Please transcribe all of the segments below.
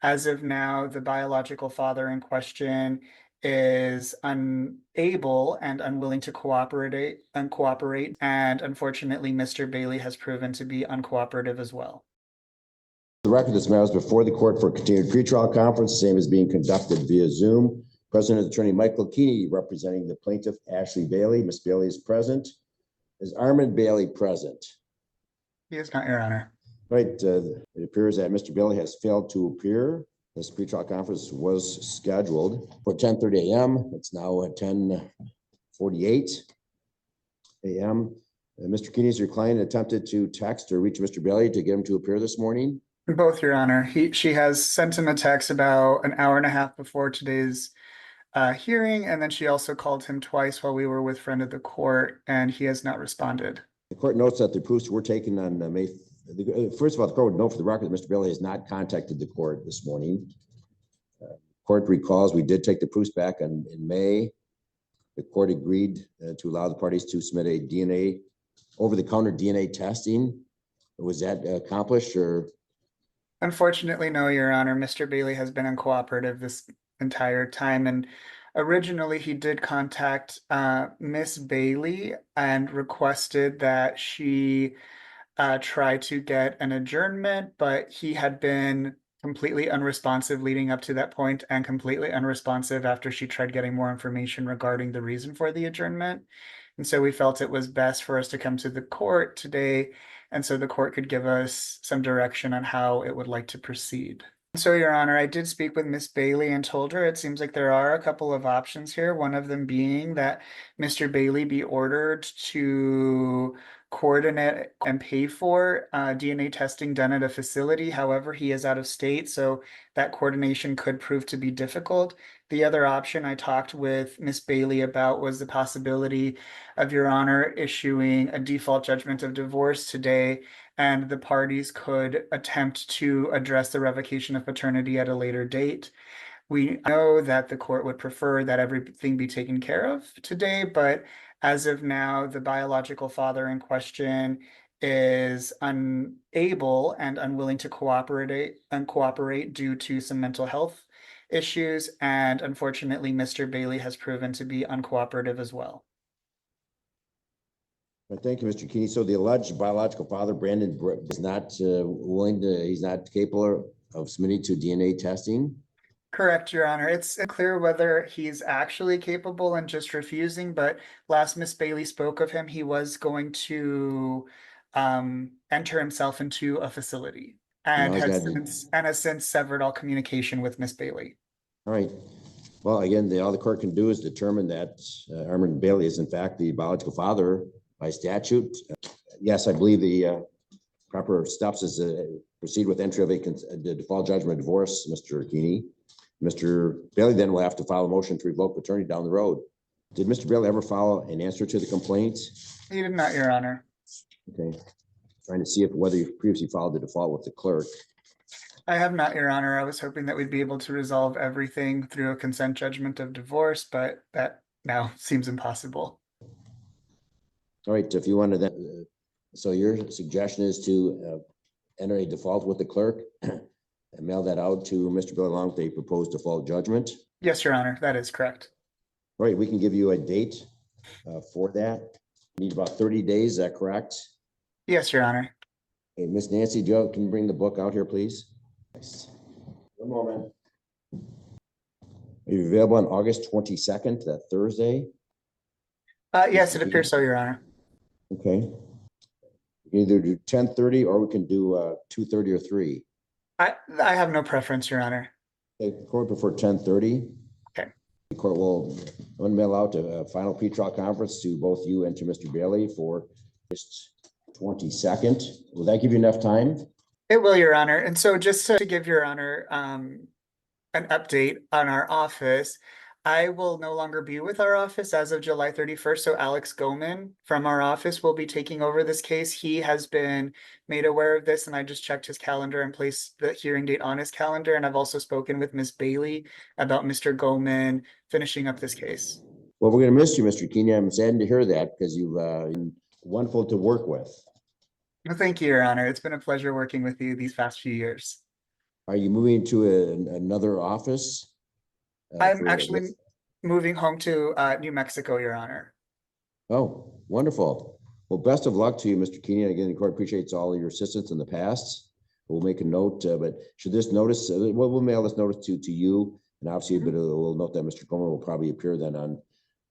as of now, the biological father in question is unable and unwilling to cooperate, and unfortunately, Mr. Bailey has proven to be uncooperative as well. The record, this matter is before the court for a continued pretrial conference. The same is being conducted via Zoom. President Attorney Michael Keeney representing the plaintiff Ashley Bailey. Ms. Bailey is present. Is Armand Bailey present? He is not, Your Honor. Right. It appears that Mr. Bailey has failed to appear. This pretrial conference was scheduled for 10:30 a.m. It's now at 10:48 a.m. Mr. Keeney, has your client attempted to text or reach Mr. Bailey to get him to appear this morning? Both, Your Honor. She has sent him a text about an hour and a half before today's hearing, and then she also called him twice while we were with friend of the court, and he has not responded. The court notes that the proofs were taken on May. First of all, the court would note for the record that Mr. Bailey has not contacted the court this morning. Court recalls we did take the proofs back in May. The court agreed to allow the parties to submit a DNA, over-the-counter DNA testing. Was that accomplished, or? Unfortunately, no, Your Honor. Mr. Bailey has been uncooperative this entire time, and originally he did contact Miss Bailey and requested that she try to get an adjournment, but he had been completely unresponsive leading up to that point and completely unresponsive after she tried getting more information regarding the reason for the adjournment. And so we felt it was best for us to come to the court today, and so the court could give us some direction on how it would like to proceed. So, Your Honor, I did speak with Miss Bailey and told her it seems like there are a couple of options here. One of them being that Mr. Bailey be ordered to coordinate and pay for DNA testing done at a facility. However, he is out of state, so that coordination could prove to be difficult. The other option I talked with Miss Bailey about was the possibility of Your Honor issuing a default judgment of divorce today, and the parties could attempt to address the revocation of paternity at a later date. We know that the court would prefer that everything be taken care of today, but as of now, the biological father in question is unable and unwilling to cooperate due to some mental health issues, and unfortunately, Mr. Bailey has proven to be uncooperative as well. Thank you, Mr. Keeney. So the alleged biological father, Brandon Brooke, is not he's not capable of submitting to DNA testing? Correct, Your Honor. It's unclear whether he's actually capable and just refusing, but last Miss Bailey spoke of him, he was going to enter himself into a facility and has since severed all communication with Miss Bailey. All right. Well, again, all the court can do is determine that Herman Bailey is in fact the biological father by statute. Yes, I believe the proper steps is proceed with entry of the default judgment of divorce, Mr. Keeney. Mr. Bailey then will have to file a motion to revoke paternity down the road. Did Mr. Bailey ever file an answer to the complaint? He did not, Your Honor. Okay. Trying to see whether you previously filed the default with the clerk. I have not, Your Honor. I was hoping that we'd be able to resolve everything through a consent judgment of divorce, but that now seems impossible. All right. If you want to then, so your suggestion is to enter a default with the clerk and mail that out to Mr. Bailey along with a proposed default judgment? Yes, Your Honor. That is correct. All right. We can give you a date for that. You need about 30 days. Is that correct? Yes, Your Honor. Hey, Miss Nancy, can you bring the book out here, please? Nice. One moment. Are you available on August 22nd, that Thursday? Yes, it appears so, Your Honor. Okay. We can either do 10:30 or we can do 2:30 or 3. I have no preference, Your Honor. Okay, the court prefer 10:30. Okay. The court will mail out a final pretrial conference to both you and to Mr. Bailey for August 22nd. Will that give you enough time? It will, Your Honor. And so just to give Your Honor an update on our office, I will no longer be with our office as of July 31st. So Alex Goman from our office will be taking over this case. He has been made aware of this, and I just checked his calendar and placed the hearing date on his calendar. And I've also spoken with Ms. Bailey about Mr. Goman finishing up this case. Well, we're going to miss you, Mr. Keeney. I'm saddened to hear that because you've been wonderful to work with. Well, thank you, Your Honor. It's been a pleasure working with you these past few years. Are you moving to another office? I'm actually moving home to New Mexico, Your Honor. Oh, wonderful. Well, best of luck to you, Mr. Keeney. Again, the court appreciates all of your assistance in the past. We'll make a note, but should this notice, we'll mail this notice to you, and obviously, but we'll note that Mr. Comer will probably appear then on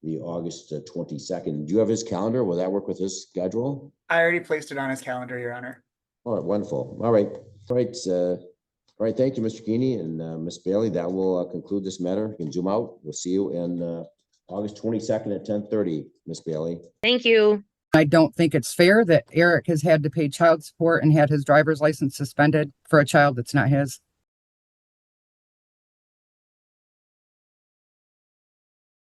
the August 22nd. Do you have his calendar? Will that work with his schedule? I already placed it on his calendar, Your Honor. All right, wonderful. All right, all right. Thank you, Mr. Keeney and Ms. Bailey. That will conclude this matter. You can zoom out. We'll see you in August 22nd at 10:30, Ms. Bailey. Thank you. I don't think it's fair that Eric has had to pay child support and had his driver's license suspended for a child that's not his.